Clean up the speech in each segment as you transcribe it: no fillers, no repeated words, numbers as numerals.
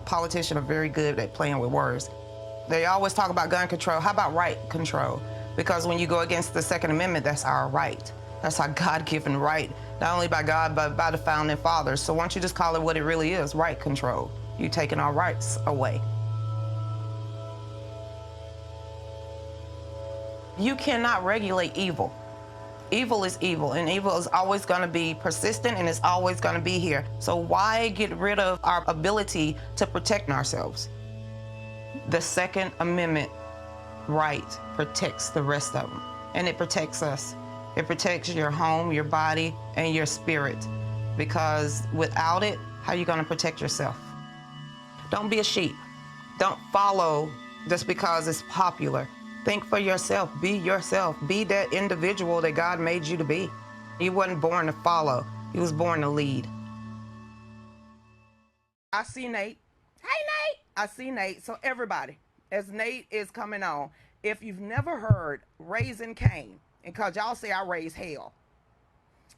politicians are very good at playing with words. They always talk about gun control. How about right control? Because when you go against the Second Amendment, that's our right. That's our God-given right, not only by God, but by the founding fathers. So why don't you just call it what it really is, right control? You're taking our rights away. You cannot regulate evil. Evil is evil, and evil is always going to be persistent, and it's always going to be here. So why get rid of our ability to protect ourselves? The Second Amendment right protects the rest of them, and it protects us. It protects your home, your body, and your spirit, because without it, how are you going to protect yourself? Don't be a sheep. Don't follow just because it's popular. Think for yourself. Be yourself. Be that individual that God made you to be. You wasn't born to follow. You was born to lead. I see Nate. Hey, Nate. I see Nate. So everybody, as Nate is coming on, if you've never heard Raising Cain, and because y'all say I raise hell,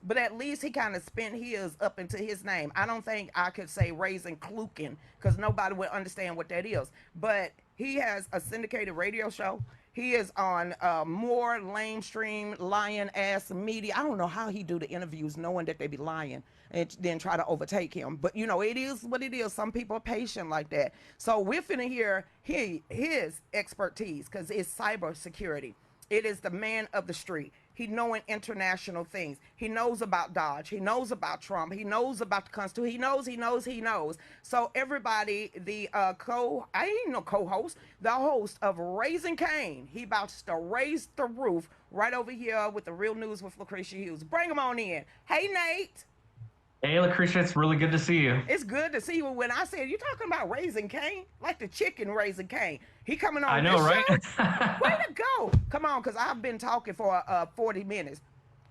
but at least he kind of spent his up into his name. I don't think I could say Raising Clukin, because nobody would understand what that is. But he has a syndicated radio show. He is on more lamestream, lying-ass media. I don't know how he do the interviews knowing that they be lying and then try to overtake him. But, you know, it is what it is. Some people are patient like that. So we're finna hear his expertise, because it's cybersecurity. It is the man of the street. He knowing international things. He knows about Dodge. He knows about Trump. He knows about the Constitution. He knows. So everybody, the co-host, the host of Raising Cain, he about to raise the roof right over here with the Real News with Lucretia Hughes. Bring him on in. Hey, Nate. Hey, Lucretia, it's really good to see you. It's good to see you. When I said, you talking about Raising Cain? Like the chicken Raising Cain. He coming on I know, right? Way to go. Come on, because I've been talking for 40 minutes.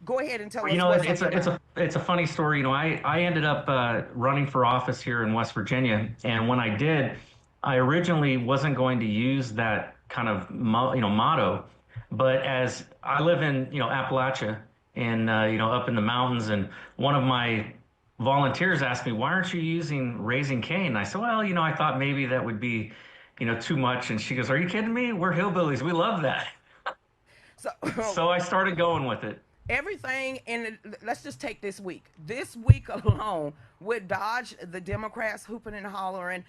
Go ahead and tell us what's it's a funny story. You know, I ended up running for office here in West Virginia. And when I did, I originally wasn't going to use that kind of, motto. But as I live in, Appalachia and, up in the mountains, and one of my volunteers asked me, why aren't you using Raising Cain? And I said, well, I thought maybe that would be, too much. And she goes, are you kidding me? We're hillbillies. We love that. So I started going with it. Everything let's just take this week. This week alone with Dodge, the Democrats hooping and hollering,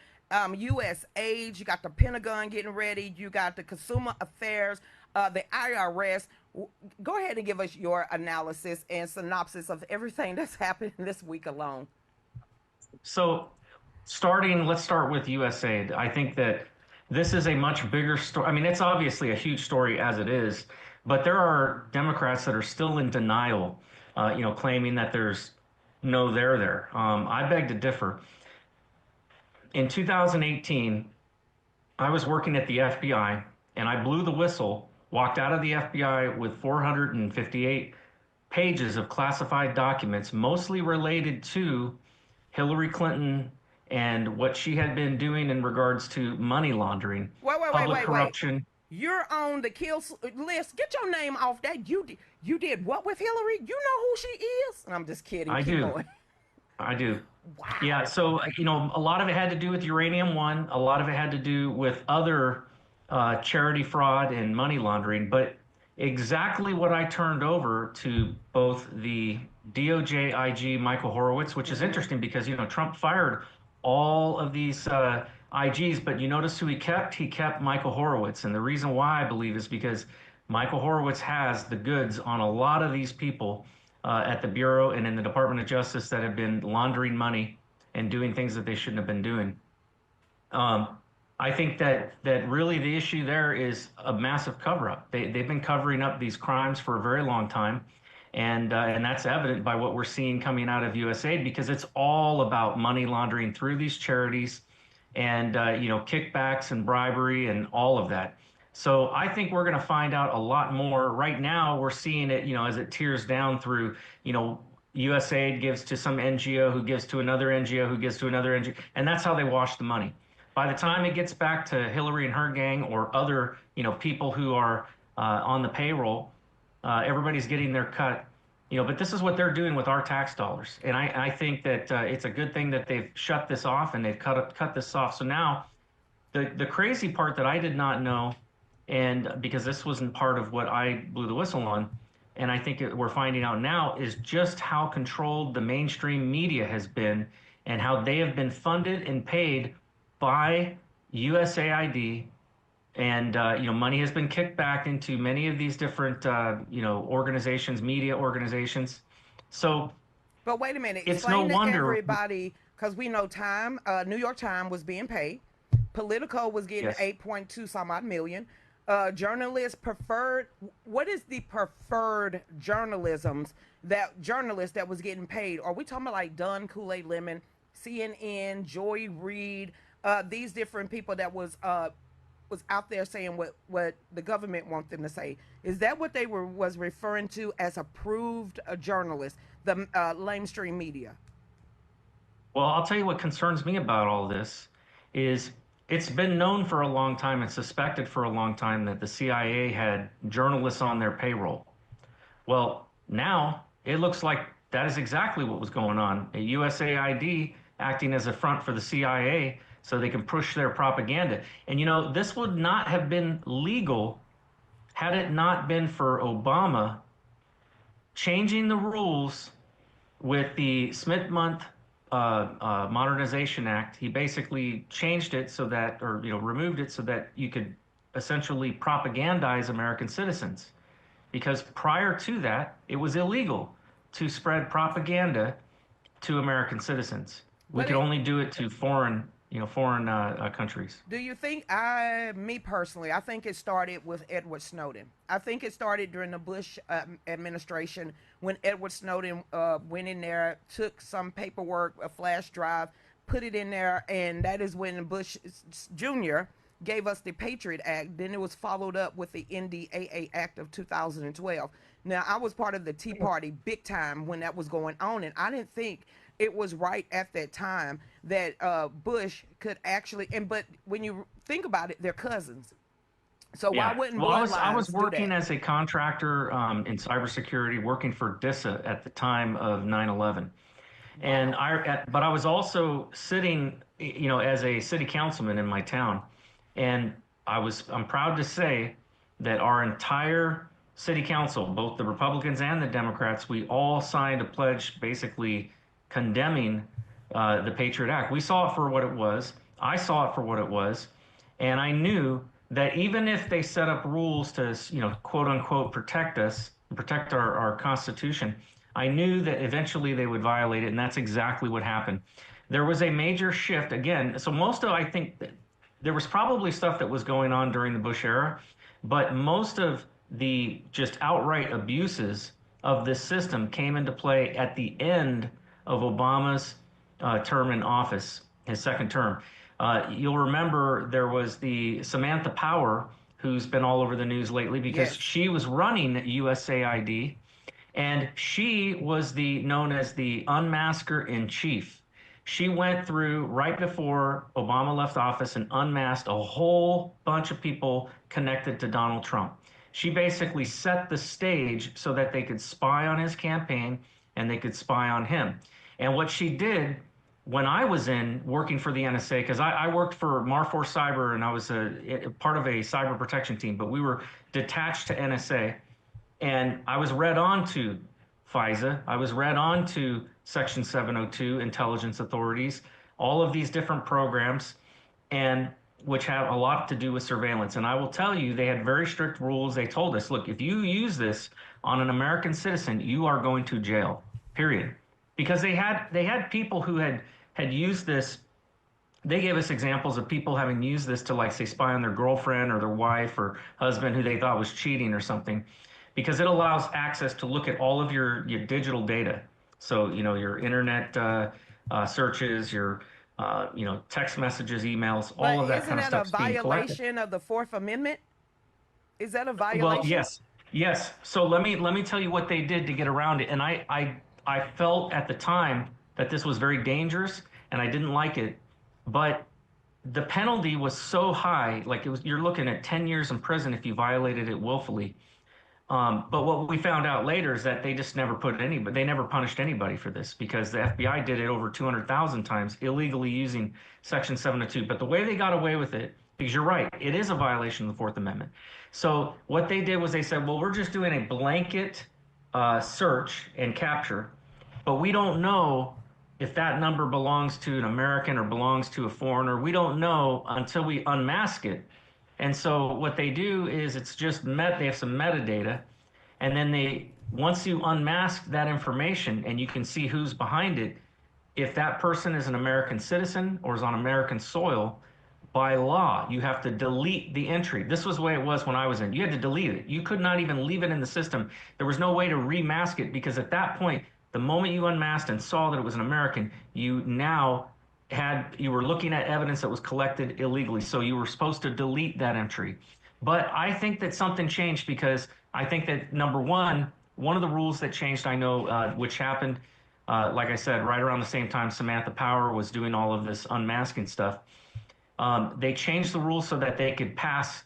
U.S. aid, you got the Pentagon getting ready, you got the Consumer Affairs, the IRS. Go ahead and give us your analysis and synopsis of everything that's happened this week alone. So let's start with USAID. I think that this is a much bigger story. I mean, it's obviously a huge story as it is, but there are Democrats that are still in denial, claiming that there's no there there. I beg to differ. In 2018, I was working at the FBI, and I blew the whistle, walked out of the FBI with 458 pages of classified documents, mostly related to Hillary Clinton and what she had been doing in regards to money laundering, public corruption. You're on the kill list. Get your name off that. You did what with Hillary? You know who she is? I'm just kidding. I do. Wow. Yeah, so, a lot of it had to do with Uranium One. A lot of it had to do with other charity fraud and money laundering. But exactly what I turned over to both the DOJ IG Michael Horowitz, which is interesting because, Trump fired all of these IGs, but you notice who he kept? He kept Michael Horowitz. And the reason why I believe is because Michael Horowitz has the goods on a lot of these people at the Bureau and in the Department of Justice that have been laundering money and doing things that they shouldn't have been doing. I think that really the issue there is a massive cover-up. They've been covering up these crimes for a very long time. And that's evident by what we're seeing coming out of USAID, because it's all about money laundering through these charities and, kickbacks and bribery and all of that. So I think we're going to find out a lot more. Right now, we're seeing it, as it tears down through, USAID gives to some NGO who gives to another NGO who gives to another NGO. And that's how they wash the money. By the time it gets back to Hillary and her gang or other, people who are on the payroll, everybody's getting their cut But this is what they're doing with our tax dollars. And I think that it's a good thing that they've shut this off and they've cut this off. So now the crazy part that I did not know, and because this wasn't part of what I blew the whistle on, and I think we're finding out now, is just how controlled the mainstream media has been and how they have been funded and paid by USAID. And money has been kicked back into many of these different organizations, media organizations. So But wait a minute, it's no explain to wonder. everybody, because we know Time, New York Times was being paid. Politico was getting Yes. 8.2 some odd million. Journalists preferred. What is the preferred journalist that was getting paid? Are we talking about like Dunn, Kool-Aid Lemon, CNN, Joy Reid, these different people that was out there saying what the government wants them to say? Is that what they was referring to as approved journalists, the mainstream media? Well, I'll tell you what concerns me about all this is it's been known for a long time and suspected for a long time that the CIA had journalists on their payroll. Well, now it looks like that is exactly what was going on. A USAID acting as a front for the CIA so they can push their propaganda. And this would not have been legal had it not been for Obama changing the rules with the Smith-Month Modernization Act. He basically changed it so that, or removed it so that you could essentially propagandize American citizens. Because prior to that, it was illegal to spread propaganda to American citizens. We But could only do it to foreign countries. do you think me personally, I think it started with Edward Snowden. I think it started during the Bush administration when Edward Snowden went in there, took some paperwork, a flash drive, put it in there, and that is when Bush Jr. gave us the Patriot Act. Then it was followed up with the NDAA Act of 2012. Now, I was part of the Tea Party big time when that was going on, and I didn't think it was right at that time that Bush could actually, but when you think about it, they're cousins. So why Yeah. wouldn't Well, I was bloodlines do working that? as a contractor in cybersecurity, working for DISA at the time of 9/11. And Wow. but I was also sitting, as a city councilman in my town. And I'm proud to say that our entire city council, both the Republicans and the Democrats, we all signed a pledge basically condemning the Patriot Act. We saw it for what it was. I saw it for what it was. And I knew that even if they set up rules to, quote unquote, protect us, protect our Constitution, I knew that eventually they would violate it. And that's exactly what happened. There was a major shift again. So I think that there was probably stuff that was going on during the Bush era, but most of the just outright abuses of this system came into play at the end of Obama's term in office, his second term. You'll remember there was the Samantha Power, who's been all over the news lately because Yes. she was running USAID, and she was known as the unmasker in chief. She went through right before Obama left office and unmasked a whole bunch of people connected to Donald Trump. She basically set the stage so that they could spy on his campaign and they could spy on him. And what she did when I was in working for the NSA, because I worked for Marfor Cyber and I was a part of a cyber protection team, but we were detached to NSA. And I was read on to FISA. I was read on to Section 702, intelligence authorities, all of these different programs, and which have a lot to do with surveillance. And I will tell you, they had very strict rules. They told us, look, if you use this on an American citizen, you are going to jail, period. Because they had people who had used this. They gave us examples of people having used this to, like, say, spy on their girlfriend or their wife or husband who they thought was cheating or something, because it allows access to look at all of your digital data. So, your internet searches, your, text messages, emails, But all of that isn't kind of that a stuff's being collected. violation of the Fourth Amendment? Is that a Well, violation? yes, yes. So let me tell you what they did to get around it. And I felt at the time that this was very dangerous, and I didn't like it. But the penalty was so high, like you're looking at 10 years in prison if you violated it willfully. But what we found out later is that they just never they never punished anybody for this because the FBI did it over 200,000 times illegally using Section 702. But the way they got away with it, because you're right, it is a violation of the Fourth Amendment. So what they did was they said, well, we're just doing a blanket search and capture, but we don't know if that number belongs to an American or belongs to a foreigner. We don't know until we unmask it. And so what they do is they have some metadata, and then once you unmask that information and you can see who's behind it, if that person is an American citizen or is on American soil, by law, you have to delete the entry. This was the way it was when I was in. You had to delete it. You could not even leave it in the system. There was no way to remask it because at that point, the moment you unmasked and saw that it was an American, you were looking at evidence that was collected illegally. So you were supposed to delete that entry. But I think that something changed because I think that number one of the rules that changed, I know, which happened, like I said, right around the same time Samantha Power was doing all of this unmasking stuff. They changed the rules so that they could pass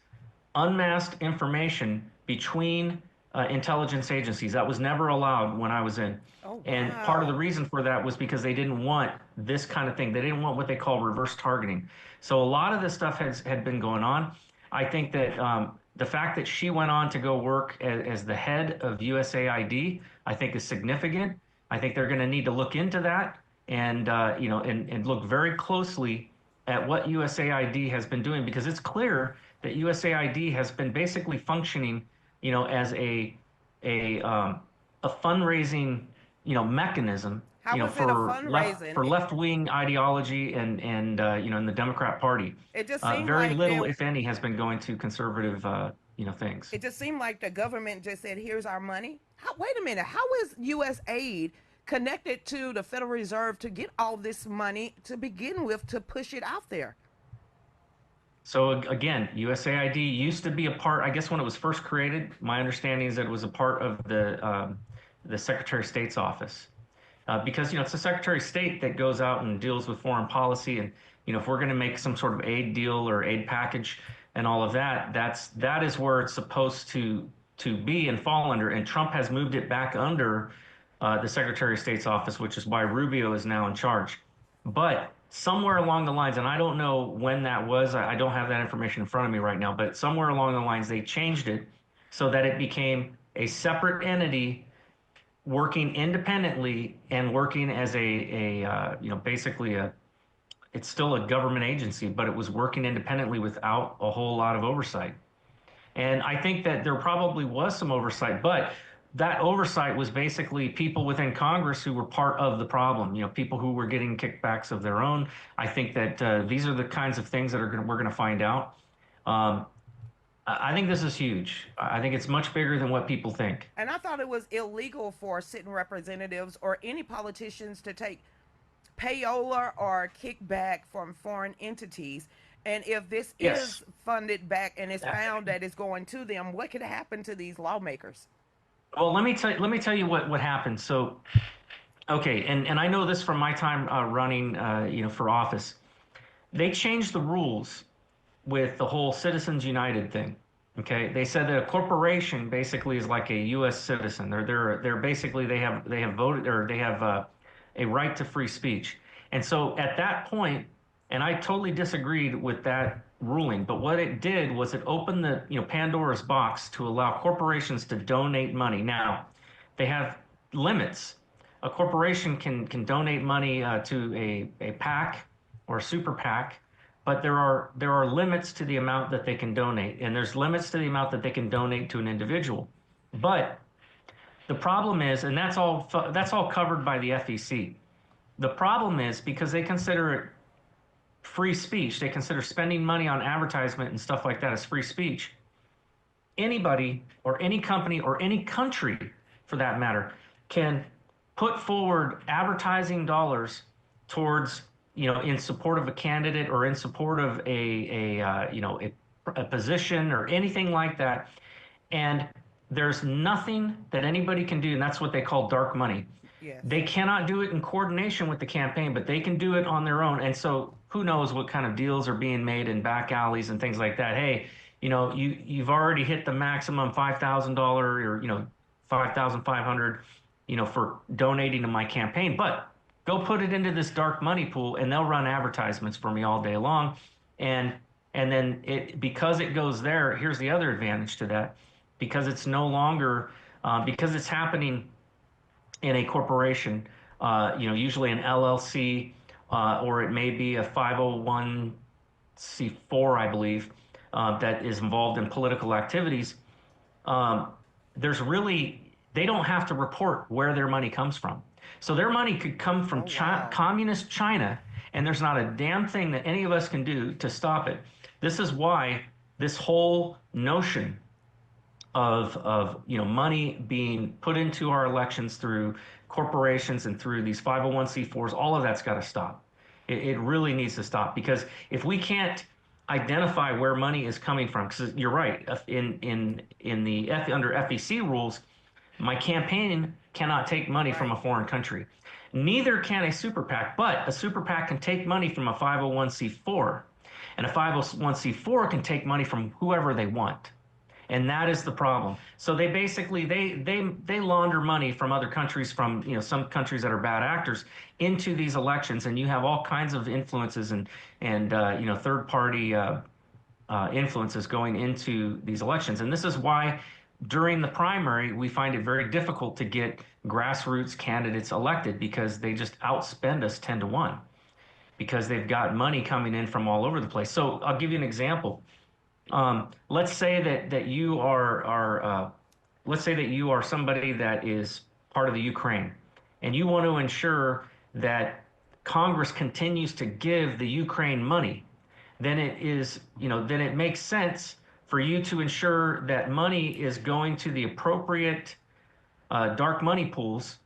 unmasked information between intelligence agencies. That was never allowed when I was in. Oh, And part of the wow. reason for that was because they didn't want this kind of thing. They didn't want what they call reverse targeting. So a lot of this stuff had been going on. I think that the fact that she went on to go work as the head of USAID, I think is significant. I think they're going to need to look into that and and look very closely at what USAID has been doing because it's clear that USAID has been basically functioning, as a fundraising, mechanism, How was it a for fundraising? left-wing ideology and in the Democrat Party. It just seemed Very like little, if any, has been going to conservative, things. it just seemed like the government just said, "Here's our money." Wait a minute. How is U.S. aid connected to the Federal Reserve to get all this money to begin with to push it out there? So again, USAID used to be a part. I guess when it was first created, my understanding is that it was a part of the Secretary of State's office, because it's the Secretary of State that goes out and deals with foreign policy, and if we're going to make some sort of aid deal or aid package and all of that, that is where it's supposed to be and fall under. And Trump has moved it back under the Secretary of State's office, which is why Rubio is now in charge. But somewhere along the lines, and I don't know when that was, I don't have that information in front of me right now, but somewhere along the lines, they changed it so that it became a separate entity working independently and working as basically it's still a government agency, but it was working independently without a whole lot of oversight. And I think that there probably was some oversight, but that oversight was basically people within Congress who were part of the problem, people who were getting kickbacks of their own. I think that these are the kinds of things that we're going to find out. I think this is huge. I think it's much bigger than what people think. And I thought it was illegal for sitting representatives or any politicians to take payola or kickback from foreign entities. And if this Yes. is funded back and it's found that it's going to them, what could happen to these lawmakers? Well, let me tell you what happened. So, okay, and I know this from my time running, for office. They changed the rules with the whole Citizens United thing. Okay, they said that a corporation basically is like a U.S. citizen. They're basically they have voted or they have a right to free speech. And so at that point, and I totally disagreed with that ruling, but what it did was it opened the Pandora's box to allow corporations to donate money. Now, they have limits. A corporation can donate money to a PAC or a super PAC, but there are limits to the amount that they can donate, and there's limits to the amount that they can donate to an individual. But the problem is, and that's all covered by the FEC. The problem is because they consider it free speech, they consider spending money on advertisement and stuff like that as free speech. Anybody or any company or any country, for that matter, can put forward advertising dollars towards, in support of a candidate or in support of a position or anything like that. And there's nothing that anybody can do, and that's what they call dark money. Yes. They cannot do it in coordination with the campaign, but they can do it on their own. And so who knows what kind of deals are being made in back alleys and things like that. Hey, you've already hit the maximum $5,000 or 5,500, for donating to my campaign, but go put it into this dark money pool and they'll run advertisements for me all day long. And and then because it goes there, here's the other advantage to that, because it's no longer because it's happening in a corporation, usually an LLC, or it may be a 501c4, I believe, that is involved in political activities. Um, there's really, they don't have to report where their money comes from. So their money could come from Oh, wow. communist China, and there's not a damn thing that any of us can do to stop it. This is why this whole notion of money being put into our elections through corporations and through these 501c4s, all of that's got to stop. It really needs to stop, because if we can't identify where money is coming from, because you're right, in the under FEC rules, my campaign cannot take money from a Right. foreign country. Neither can a super PAC, but a super PAC can take money from a 501c4, and a 501c4 can take money from whoever they want. And that is the problem. So they basically they launder money from other countries, from some countries that are bad actors, into these elections, and you have all kinds of influences and third party influences going into these elections. And this is why during the primary we find it very difficult to get grassroots candidates elected, because they just outspend us 10 to 1, because they've got money coming in from all over the place. So I'll give you an example. Let's say that you let's say that you are somebody that is part of the Ukraine, and you want to ensure that Congress continues to give the Ukraine money. Then it makes sense for you to ensure that money is going to the appropriate dark money pools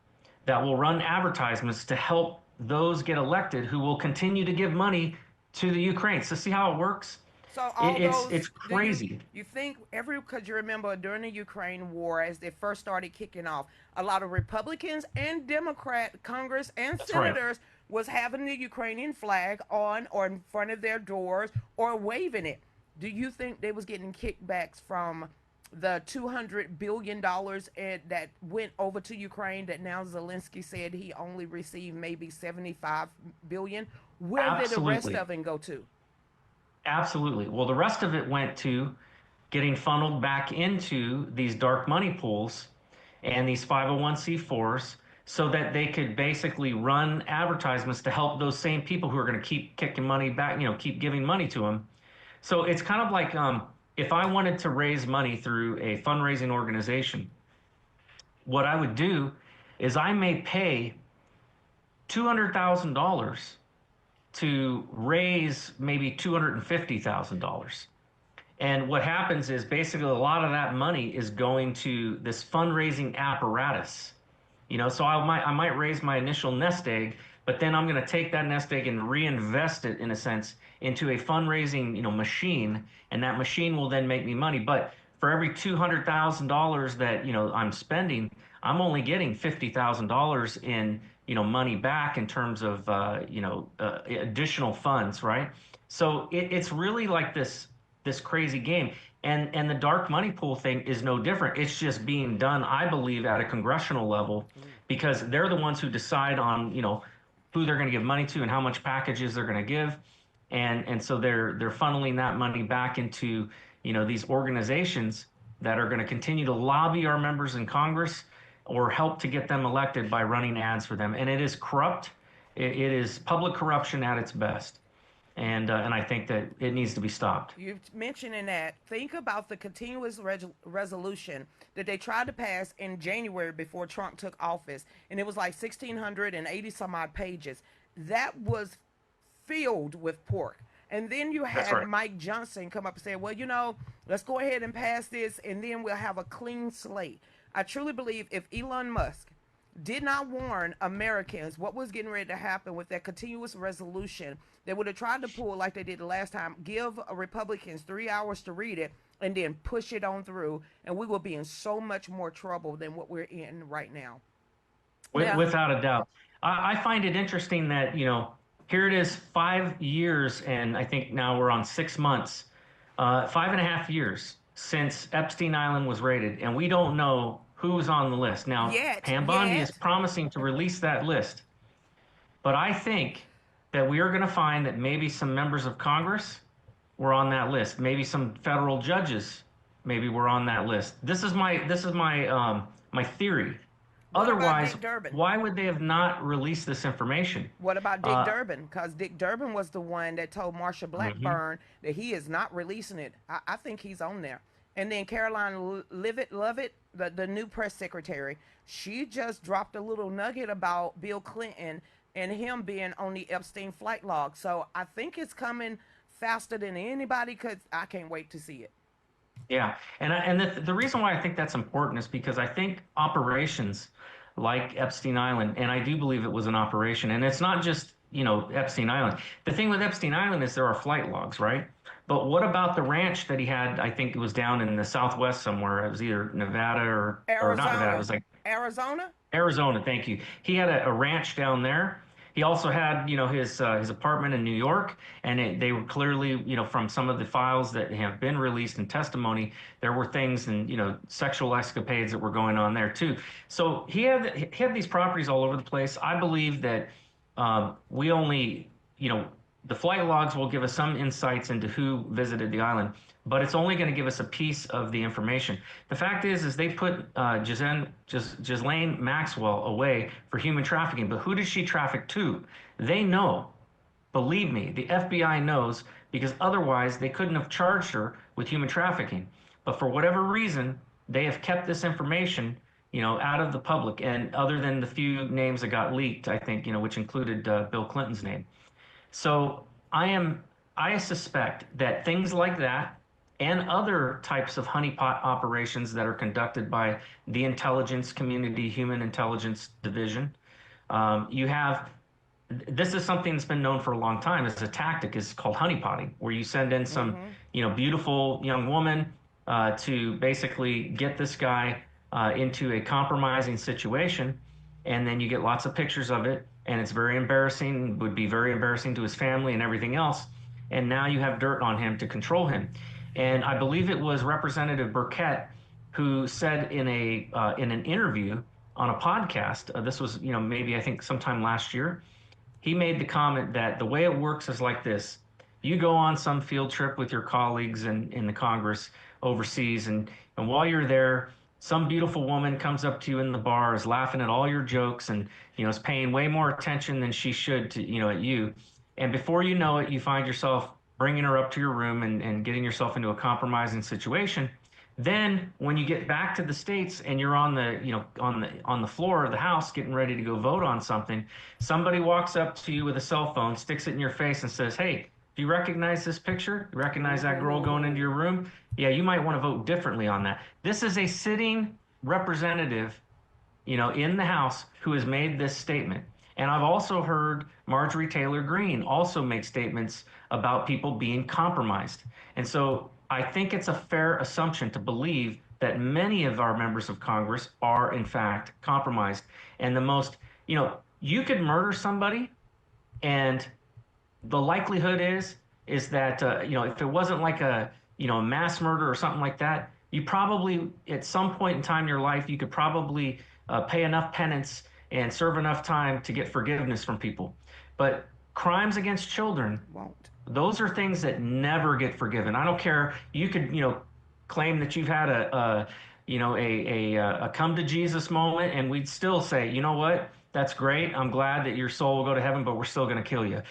that will run advertisements to help those get elected who will continue to give money to the Ukraine. So see how it works? So It, all it's those, it's do you crazy. you think every, because you remember during the Ukraine war, as they first started kicking off, a lot of Republicans and Democrat Congress and That's right. senators was having the Ukrainian flag on or in front of their doors or waving it. Do you think they was getting kickbacks from the $200 billion that went over to Ukraine, that now Zelensky said he only received maybe 75 billion? Where did the rest Absolutely. of it go to? Absolutely. Well, the rest of it went to getting funneled back into these dark money pools and these 501c4s, so that they could basically run advertisements to help those same people who are going to keep kicking money back, keep giving money to them. So it's kind of like, if I wanted to raise money through a fundraising organization, what I would do is I may pay $200,000 to raise maybe $250,000. And what happens is basically a lot of that money is going to this fundraising apparatus. So I might raise my initial nest egg, but then I'm going to take that nest egg and reinvest it, in a sense, into a fundraising machine, and that machine will then make me money. But for every $200,000 that I'm spending, I'm only getting $50,000 in money back, in terms of additional funds, right? So it's really like this crazy game. And the dark money pool thing is no different. It's just being done, I believe, at a congressional level, because they're the ones who decide on, who they're going to give money to and how much packages they're going to give. And so they're funneling that money back into, these organizations that are going to continue to lobby our members in Congress, or help to get them elected by running ads for them. And it is corrupt. It is public corruption at its best. And I think that it needs to be stopped. You mentioned in that, think about the continuous resolution that they tried to pass in January before Trump took office, and it was like 1,680 some odd pages. That was filled with pork. And then you That's had right. Mike Johnson come up and say, well, let's go ahead and pass this, and then we'll have a clean slate. I truly believe if Elon Musk did not warn Americans what was getting ready to happen with that continuous resolution, they would have tried to pull like they did the last time, give Republicans 3 hours to read it, and then push it on through, and we will be in so much more trouble than what we're in right now. Now, Without a doubt. I find it interesting that, here it is 5 years, and I think now we're on 6 months 5.5 years since Epstein Island was raided, and we don't know who's on the list. Now, Pam Bondi is promising to release that list, but I think that we are going to find that maybe some members of Congress were on that list. Maybe some federal judges maybe were on that list. This is my theory. What about Otherwise, Dick Durbin? why would they have not released this information? What about Dick Uh, Durbin? Because Dick Durbin was the one that told Marsha mhm. Blackburn that he is not releasing it. I think he's on there. And then Caroline Lovett, the new press secretary, she just dropped a little nugget about Bill Clinton and him being on the Epstein flight log. So I think it's coming faster than anybody could. I can't wait to see it. Yeah, and the reason why I think that's important is because I think operations like Epstein Island, and I do believe it was an operation, and it's not just, Epstein Island. The thing with Epstein Island is there are flight logs, right? But what about the ranch that he had? I think it was down in the Southwest somewhere. It was either Nevada or not Nevada. It Arizona. was like Arizona? Arizona, thank you. He had a ranch down there. He also had, his apartment in New York, and they were clearly, from some of the files that have been released in testimony, there were things and sexual escapades that were going on there too. So he had these properties all over the place. I believe that we only, the flight logs will give us some insights into who visited the island, but it's only going to give us a piece of the information. The fact is they put Ghislaine Maxwell away for human trafficking, but who did she traffic to? They know. Believe me, the FBI knows, because otherwise they couldn't have charged her with human trafficking. But for whatever reason, they have kept this information, out of the public. And other than the few names that got leaked, I think, which included Bill Clinton's name. So I suspect that things like that and other types of honeypot operations that are conducted by the intelligence community, Human Intelligence Division, you have this is something that's been known for a long time as a tactic is called honeypotting, where you send in some, Mm-hmm. beautiful young woman to basically get this guy into a compromising situation, and then you get lots of pictures of it, and it's very embarrassing, would be very embarrassing to his family and everything else, and now you have dirt on him to control him. And I believe it was Representative Burkett who said in an interview on a podcast, this was maybe I think sometime last year, he made the comment that the way it works is like this. You go on some field trip with your colleagues in the Congress overseas, and while you're there, some beautiful woman comes up to you in the bar, is laughing at all your jokes, and is paying way more attention than she should to at you. And before you know it, you find yourself bringing her up to your room and getting yourself into a compromising situation. Then when you get back to the States and you're on the, on the floor of the House getting ready to go vote on something, somebody walks up to you with a cell phone, sticks it in your face and says, "Hey, do you recognize this picture? You recognize that girl going into your room? Yeah, you might want to vote differently on that." This is a sitting representative, in the House who has made this statement. And I've also heard Marjorie Taylor Greene also make statements about people being compromised. And so I think it's a fair assumption to believe that many of our members of Congress are, in fact, compromised. And the most, you could murder somebody, and the likelihood is that, if it wasn't like a mass murder or something like that, you probably, at some point in time in your life, you could probably pay enough penance and serve enough time to get forgiveness from people. But crimes against children, Won't. those are things that never get forgiven. I don't care. You could, claim that you've had a come to Jesus moment, and we'd still say, you know what? That's great. I'm glad that your soul will go to heaven, but we're still going to kill you.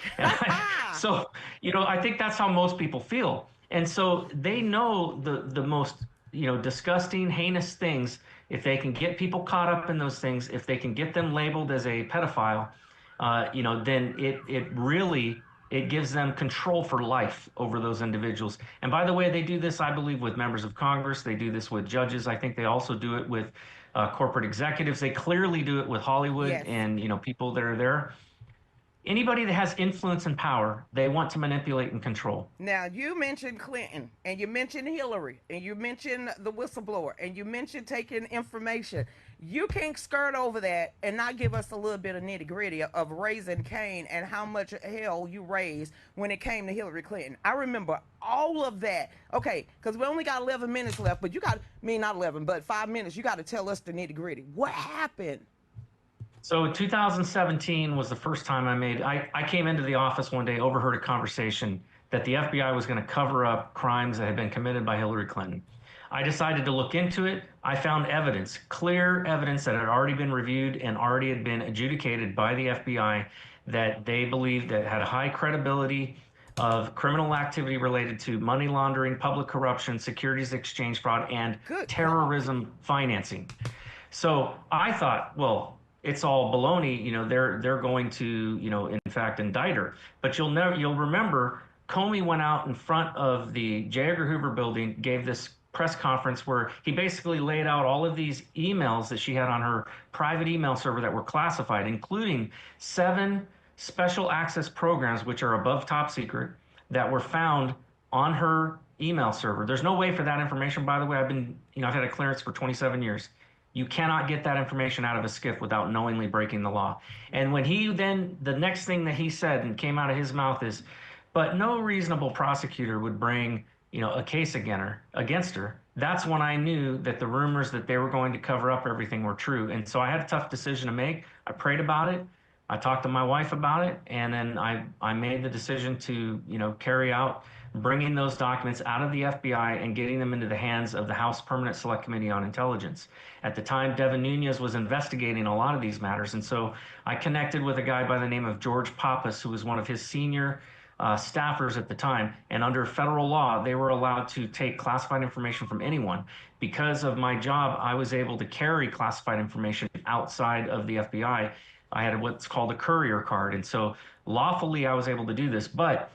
So, I think that's how most people feel. And so they know the most, disgusting, heinous things. If they can get people caught up in those things, if they can get them labeled as a pedophile, then it really it gives them control for life over those individuals. And by the way, they do this, I believe, with members of Congress. They do this with judges. I think they also do it with corporate executives. They clearly do it with Hollywood Yes. and people that are there. anybody that has influence and power, they want to manipulate and control. Now, you mentioned Clinton, and you mentioned Hillary, and you mentioned the whistleblower, and you mentioned taking information. You can't skirt over that and not give us a little bit of nitty gritty of Raising Cain and how much hell you raised when it came to Hillary Clinton. I remember all of that. Okay, because we only got 11 minutes left, but you got, not 11, but 5 minutes. You got to tell us the nitty gritty. What happened? So 2017 was the first time I came into the office one day, overheard a conversation that the FBI was going to cover up crimes that had been committed by Hillary Clinton. I decided to look into it. I found evidence, clear evidence that had already been reviewed and already had been adjudicated by the FBI that they believed that had high credibility of criminal activity related to money laundering, public corruption, securities exchange fraud, and Good terrorism financing. So I thought, well, it's all baloney. They're going to, in fact, indict her. But you'll remember Comey went out in front of the J. Edgar Hoover building, gave this press conference where he basically laid out all of these emails that she had on her private email server that were classified, including 7 special access programs, which are above top secret, that were found on her email server. There's no way for that information, by the way. I've had a clearance for 27 years. You cannot get that information out of a SCIF without knowingly breaking the law. And when the next thing that he said and came out of his mouth is, but no reasonable prosecutor would bring, a case against her. That's when I knew that the rumors that they were going to cover up everything were true. And so I had a tough decision to make. I prayed about it. I talked to my wife about it, and then I made the decision to, carry out bringing those documents out of the FBI and getting them into the hands of the House Permanent Select Committee on Intelligence. At the time, Devin Nunes was investigating a lot of these matters, and so I connected with a guy by the name of George Pappas, who was one of his senior staffers at the time, and under federal law, they were allowed to take classified information from anyone. Because of my job, I was able to carry classified information outside of the FBI. I had what's called a courier card, and so lawfully I was able to do this. But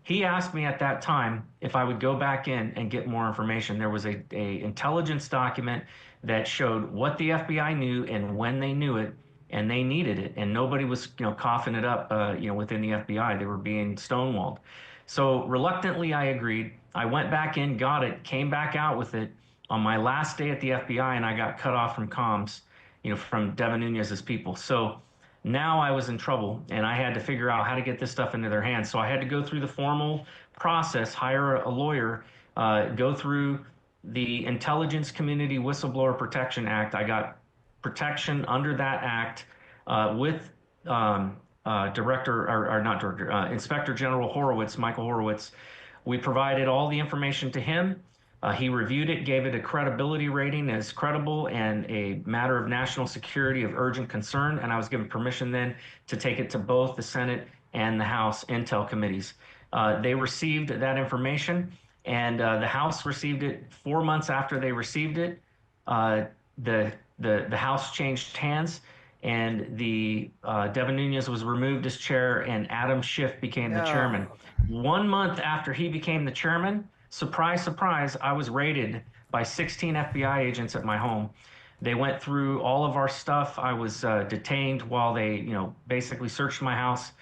he asked me at that time if I would go back in and get more information. There was a intelligence document that showed what the FBI knew and when they knew it, and they needed it, and nobody was coughing it up within the FBI. They were being stonewalled. So reluctantly I agreed. I went back in, got it, came back out with it on my last day at the FBI, and I got cut off from comms, from Devin Nunes's people. So now I was in trouble, and I had to figure out how to get this stuff into their hands. So I had to go through the formal process, hire a lawyer, go through the Intelligence Community Whistleblower Protection Act. I got protection under that act with Inspector General Horowitz, Michael Horowitz. We provided all the information to him. He reviewed it, gave it a credibility rating as credible and a matter of national security of urgent concern, and I was given permission then to take it to both the Senate and the House Intel committees. They received that information, and the House received it 4 months after they received it. The House changed hands, and the Devin Nunes was removed as chair, and Adam Schiff became the chairman. 1 month after he became the chairman, surprise, surprise, I was raided by 16 FBI agents at my home. They went through all of our stuff. I was detained while they, basically searched my house.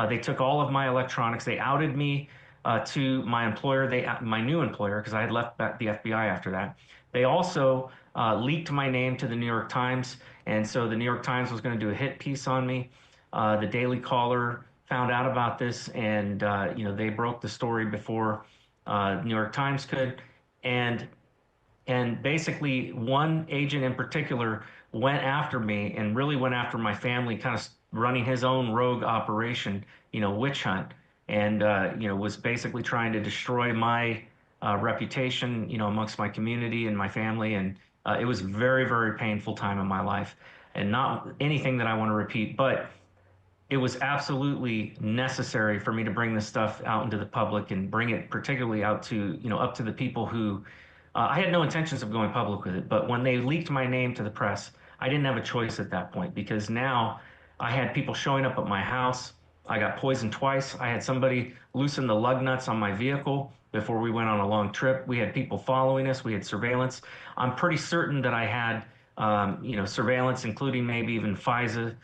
They took all of my electronics. They outed me to my employer, my new employer, because I had left the FBI after that. They also leaked my name to the New York Times, and so the New York Times was going to do a hit piece on me. The Daily Caller found out about this, and they broke the story before New York Times could, and basically one agent in particular went after me and really went after my family, kind of running his own rogue operation, witch hunt, and was basically trying to destroy my reputation, amongst my community and my family, and it was very, very painful time in my life, and not anything that I want to repeat, but it was absolutely necessary for me to bring this stuff out into the public and bring it particularly out to, up to the people who, I had no intentions of going public with it, but when they leaked my name to the press, I didn't have a choice at that point, because now I had people showing up at my house. I got poisoned twice. I had somebody loosen the lug nuts on my vehicle before we went on a long trip. We had people following us. We had surveillance. I'm pretty certain that I had surveillance, including maybe even FISA,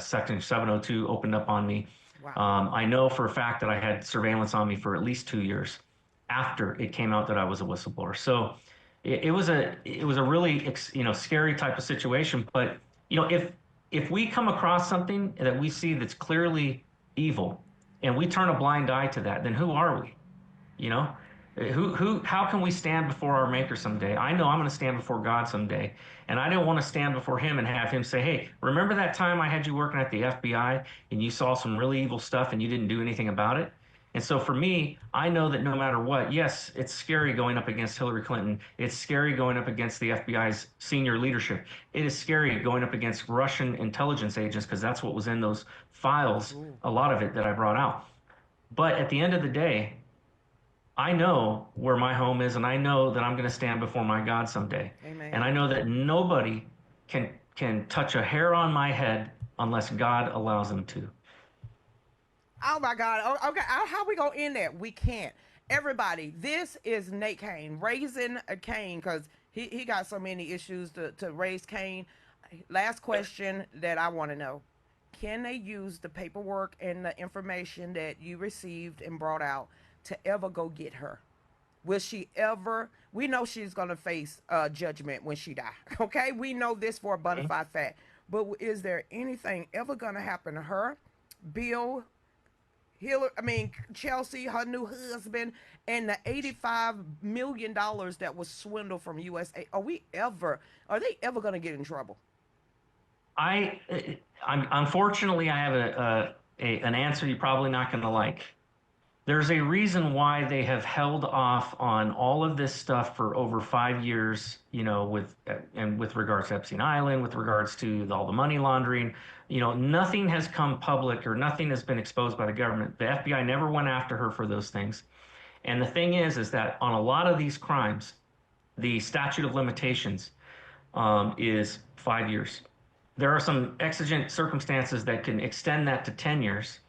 Section 702 opened up on me. Wow. I know for a fact that I had surveillance on me for at least 2 years after it came out that I was a whistleblower. So it was a really scary type of situation. But if we come across something that we see that's clearly evil and we turn a blind eye to that, then who are we? You know, how can we stand before our maker someday? I know I'm going to stand before God someday, and I don't want to stand before him and have him say, hey, remember that time I had you working at the FBI and you saw some really evil stuff and you didn't do anything about it? And so for me, I know that no matter what, yes, it's scary going up against Hillary Clinton. It's scary going up against the FBI's senior leadership. It is scary going up against Russian intelligence agents, because that's what was in those files, Ooh. a lot of it that I brought out. But at the end of the day, I know where my home is, and I know that I'm going to stand before my God someday. And Amen. I know that nobody can touch a hair on my head unless God allows them to. Oh my God. Oh, okay. How we gonna end that? We can't. Everybody, this is Nate Cain, raising a Cain, because he got so many issues to raise Cain. Last question that I want to know: can they use the paperwork and the information that you received and brought out to ever go get her? Will she ever? We know she's gonna face judgment when she die. Okay, we know this for a bona fide fact. But is there anything ever gonna happen to her, Bill, Hillary, I mean Chelsea, her new husband, and the $85 million that was swindled from USA? Are they ever gonna get in trouble? I, I'm unfortunately I have an answer you're probably not going to like. There's a reason why they have held off on all of this stuff for over 5 years, with regards to Epstein Island, with regards to all the money laundering. Nothing has come public or nothing has been exposed by the government. The FBI never went after her for those things. And the thing is that on a lot of these crimes, the statute of limitations is 5 years. There are some exigent circumstances that can extend that to 10 years.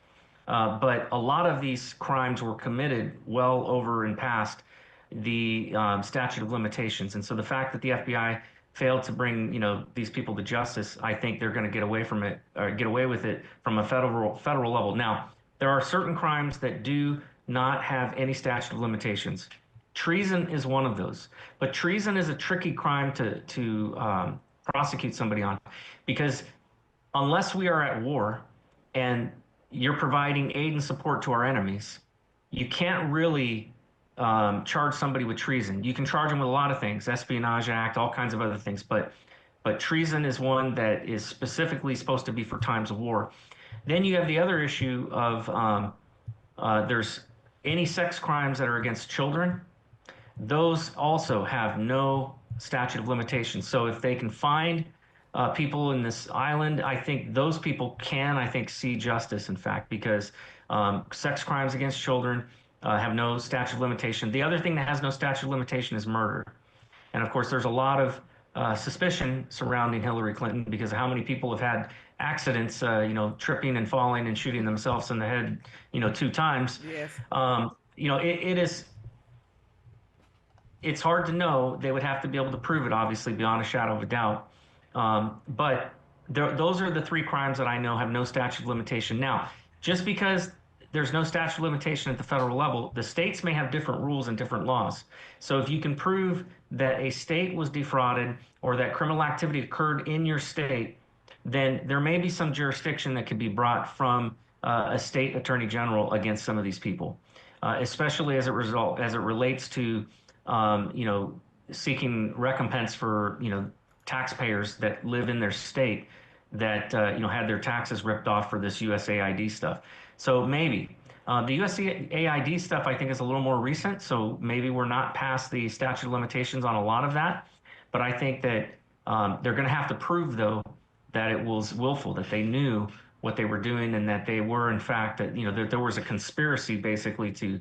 But a lot of these crimes were committed well over and past the statute of limitations. And so the fact that the FBI failed to bring, these people to justice, I think they're going to get away from it, or get away with it from a federal level. Now, there are certain crimes that do not have any statute of limitations. Treason is one of those, but treason is a tricky crime to prosecute somebody on, because unless we are at war and you're providing aid and support to our enemies, you can't really charge somebody with treason. You can charge them with a lot of things, Espionage Act, all kinds of other things, but treason is one that is specifically supposed to be for times of war. Then you have the other issue of there's any sex crimes that are against children. Those also have no statute of limitations. So if they can find people in this island, I think those people can, I think, see justice, in fact, because sex crimes against children have no statute of limitation. The other thing that has no statute of limitation is murder. And of course, there's a lot of suspicion surrounding Hillary Clinton because of how many people have had accidents, tripping and falling and shooting themselves in the head, 2 times. Yes. It is, it's hard to know. They would have to be able to prove it, obviously, beyond a shadow of a doubt. But those are the three crimes that I know have no statute of limitation. Now, just because there's no statute of limitation at the federal level, the states may have different rules and different laws. So if you can prove that a state was defrauded or that criminal activity occurred in your state, then there may be some jurisdiction that could be brought from a state attorney general against some of these people, especially as it relates to seeking recompense for taxpayers that live in their state that had their taxes ripped off for this USAID stuff. So maybe the USAID stuff I think is a little more recent. So maybe we're not past the statute of limitations on a lot of that. But I think that they're going to have to prove, though, that it was willful, that they knew what they were doing, and that they were, in fact, that that there was a conspiracy basically to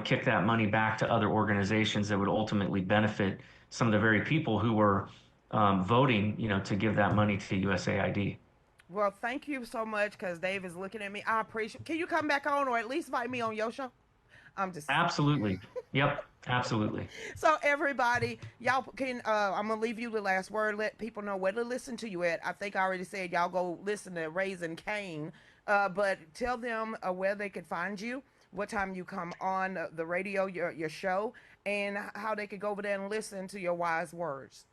kick that money back to other organizations that would ultimately benefit some of the very people who were voting, to give that money to USAID. Well, thank you so much, because Dave is looking at me. I appreciate. Can you come back on, or at least invite me on your show? I'm just Absolutely. Yep. Absolutely. so everybody, y'all can. I'm gonna leave you the last word. Let people know where to listen to you at. I think I already said y'all go listen to Raising Cain, but tell them where they could find you, what time you come on the radio, your show, and how they could go over there and listen to your wise words.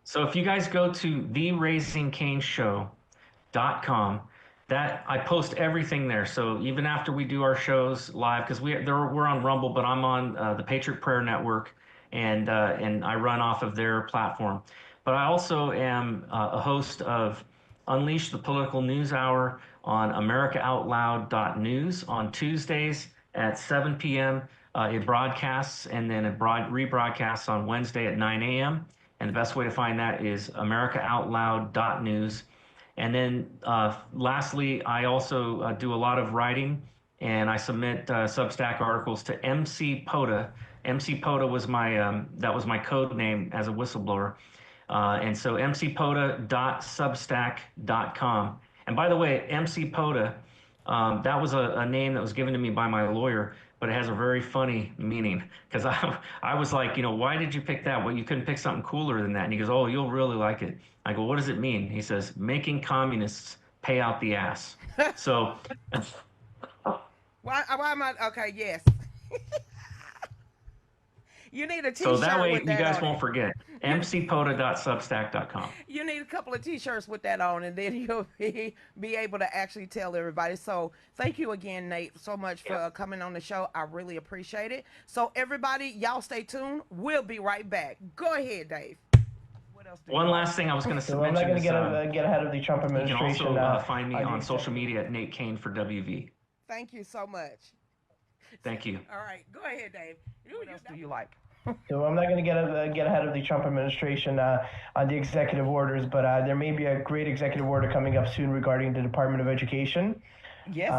So if you guys go to theraisingcainshow.com, that I post everything there. So even after we do our shows live, because we're on Rumble, but I'm on the Patriot Prayer Network, and I run off of their platform. But I also am a host of Unleash the Political News Hour on AmericaOutloud.news on Tuesdays at 7 p.m. It broadcasts, and then it rebroadcasts on Wednesday at 9 a.m. And the best way to find that is AmericaOutloud.news. And then lastly, I also do a lot of writing, and I submit Substack articles to MC Poda. MC Poda was that was my code name as a whistleblower. And so mcpoda.substack.com. And by the way, MC Poda, that was a name that was given to me by my lawyer, but it has a very funny meaning because I was like, why did you pick that? Well, you couldn't pick something cooler than that. And he goes, oh, you'll really like it. I go, what does it mean? He says, making communists pay out the ass. So, Why am I okay? Yes. You need a so that T-shirt way with you that guys on won't it. forget. You mcpoda.substack.com. you need a couple of T-shirts with that on, and then you'll be able to actually tell everybody. So thank you again, Nate, so much for coming on the show. I really appreciate it. So everybody, y'all stay tuned. We'll be right back. Go ahead, Dave. What else do you One have? last thing I was going So to I'm not mention going to is get ahead of the Trump you can administration. also find me on the social media at Nate Cain for WV. Thank you so much. Thank you. All right, go ahead, Dave. What else do you like? So I'm not going to get ahead of the Trump administration on the executive orders, but there may be a great executive order coming up soon regarding the Department of Education. Yes.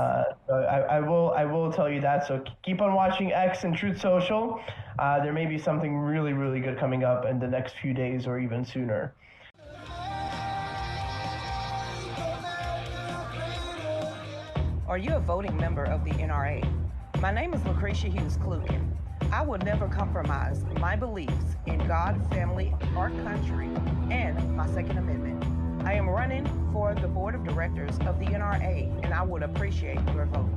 So I will tell you that. So keep on watching X and Truth Social. There may be something really, really good coming up in the next few days or even sooner. Are you a voting member of the NRA? My name is Lucretia Hughes NRA. I will never compromise my beliefs in God, family, our country, and my Second Amendment. I am running for the board of directors of the NRA, and I would appreciate your vote.